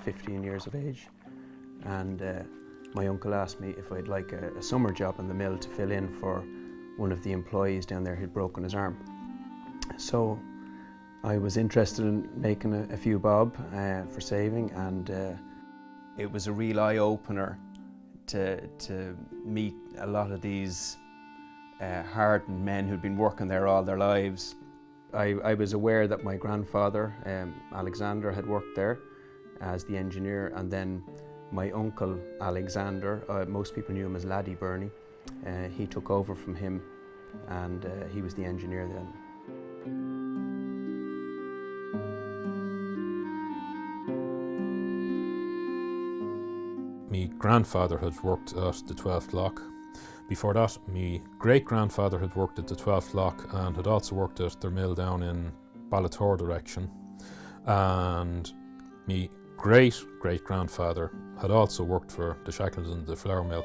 15 years of age, and my uncle asked me if I'd like a summer job in the mill to fill in for one of the employees down there who'd broken his arm. So I was interested in making a few bob for saving, and it was a real eye-opener to meet a lot of these hardened men who'd been working there all their lives. I was aware that my grandfather, Alexander, had worked there as the engineer, and then my uncle Alexander, most people knew him as Laddie Burney, he took over from him, and he was the engineer then. My grandfather had worked at the 12th lock. Before that, my great-grandfather had worked at the 12th lock and had also worked at their mill down in Ballatour direction. And my great-great-grandfather had also worked for the Shackleton, the flour mill.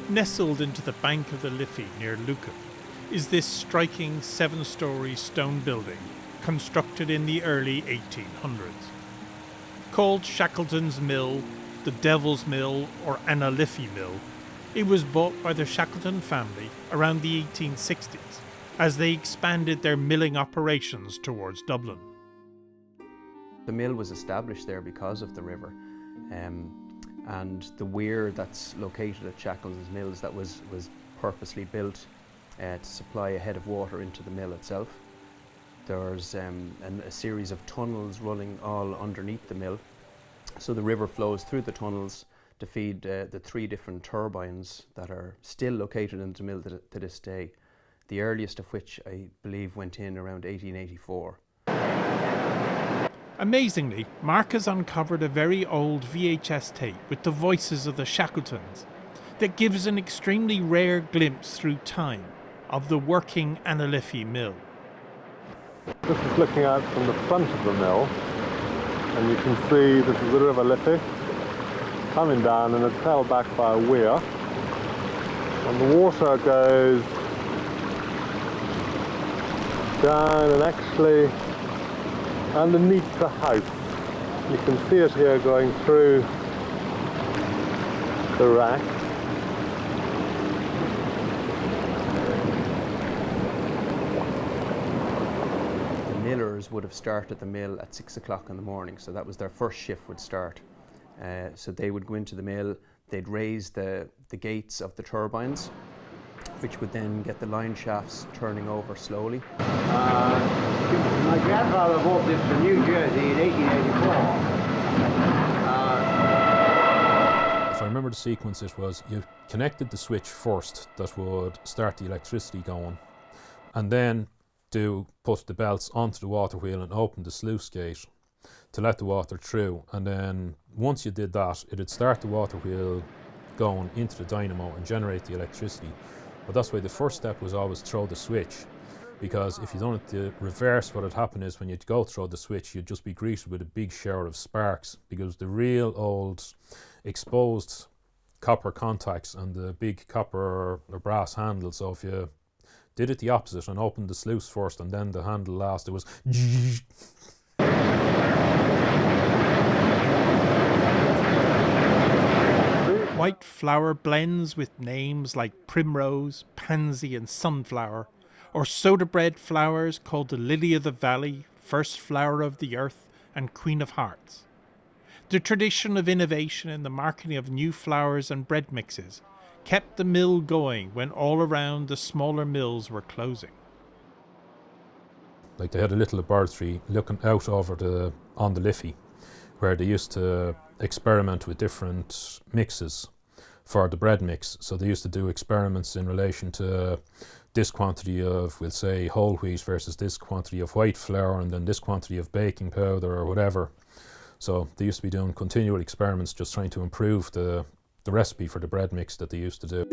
Nestled into the bank of the Liffey near Lucan is this striking 7-storey stone building constructed in the early 1800s. Called Shackleton's Mill, the Devil's Mill or Anna Liffey Mill, it was bought by the Shackleton family around the 1860s as they expanded their milling operations towards Dublin. The mill was established there because of the river. And the weir that's located at Shackleton's Mills that was purposely built to supply a head of water into the mill itself. There's a series of tunnels running all underneath the mill. So the river flows through the tunnels to feed the 3 different turbines that are still located in the mill to this day. The earliest of which I believe went in around 1884. Amazingly, Mark has uncovered a very old VHS tape with the voices of the Shackletons that gives an extremely rare glimpse through time of the working Anna Liffey mill. This is looking out from the front of the mill, and you can see this is the River Liffey coming down, and it's held back by a weir, and the water goes down and actually underneath the house. You can see it here going through the rack. The millers would have started the mill at 6 o'clock in the morning, so that was their first shift would start. So they would go into the mill, they'd raise the gates of the turbines, which would then get the line shafts turning over slowly. My grandfather bought this from New Jersey in 1884. If I remember the sequence, it was you connected the switch first that would start the electricity going, and then put the belts onto the water wheel and open the sluice gate to let the water through. And then once you did that, it'd start the water wheel going into the dynamo and generate the electricity. But that's why the first step was always throw the switch, because if you done it the reverse, what would happen is when you'd go throw the switch, you'd just be greeted with a big shower of sparks, because the real old exposed copper contacts and the big copper or brass handles, so if you did it the opposite and opened the sluice first and then the handle last, it was White flower blends with names like primrose, pansy and sunflower, or soda bread flowers called the lily of the valley, first flower of the earth and queen of hearts. The tradition of innovation in the marketing of new flowers and bread mixes kept the mill going when all around the smaller mills were closing. Like they had a little laboratory looking out over on the Liffey, where they used to experiment with different mixes for the bread mix. So they used to do experiments in relation to this quantity of, we'll say, whole wheat versus this quantity of white flour, and then this quantity of baking powder or whatever. So they used to be doing continual experiments, just trying to improve the recipe for the bread mix that they used to do.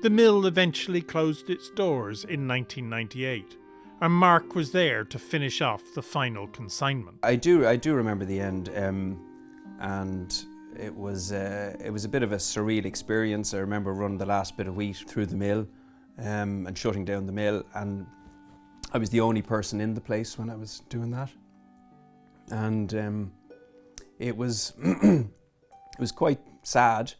The mill eventually closed its doors in 1998, and Mark was there to finish off the final consignment. I do remember the end, and it was a bit of a surreal experience. I remember running the last bit of wheat through the mill and shutting down the mill, and I was the only person in the place when I was doing that, and it was it was quite sad.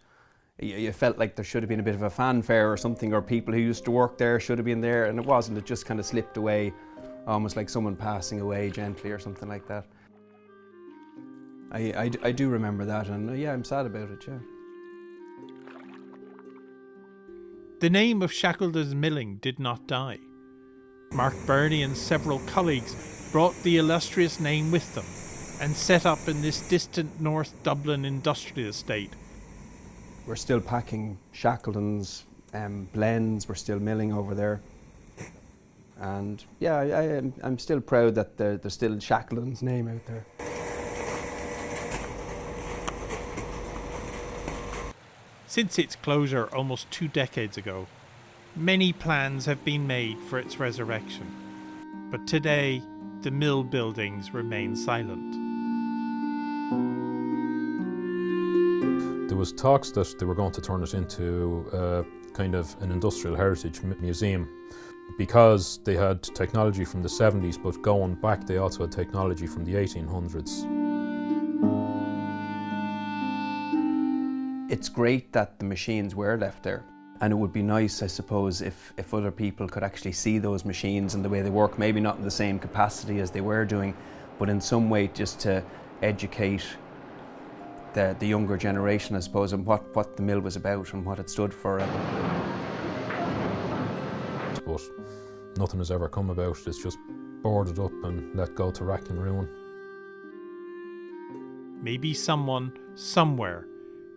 You felt like there should have been a bit of a fanfare or something, or people who used to work there should have been there, and it wasn't. It just kind of slipped away, almost like someone passing away gently or something like that. I do remember that, and yeah, I'm sad about it, yeah. The name of Shackleton's milling did not die. Mark Burney and several colleagues brought the illustrious name with them and set up in this distant North Dublin industrial estate. We're still packing Shackleton's blends, we're still milling over there. And yeah, I'm still proud that there's still Shackleton's name out there. Since its closure almost 2 decades ago, many plans have been made for its resurrection. But today, the mill buildings remain silent. There was talks that they were going to turn it into kind of an industrial heritage museum, because they had technology from the 70s, but going back they also had technology from the 1800s. It's great that the machines were left there, and it would be nice, I suppose, if other people could actually see those machines and the way they work, maybe not in the same capacity as they were doing, but in some way just to educate the younger generation, I suppose, and what the mill was about and what it stood for. But nothing has ever come about it. It's just boarded up and let go to rack and ruin. Maybe someone, somewhere,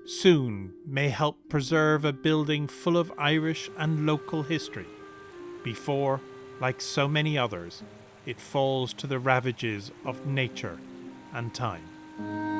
soon may help preserve a building full of Irish and local history, before, like so many others, it falls to the ravages of nature and time.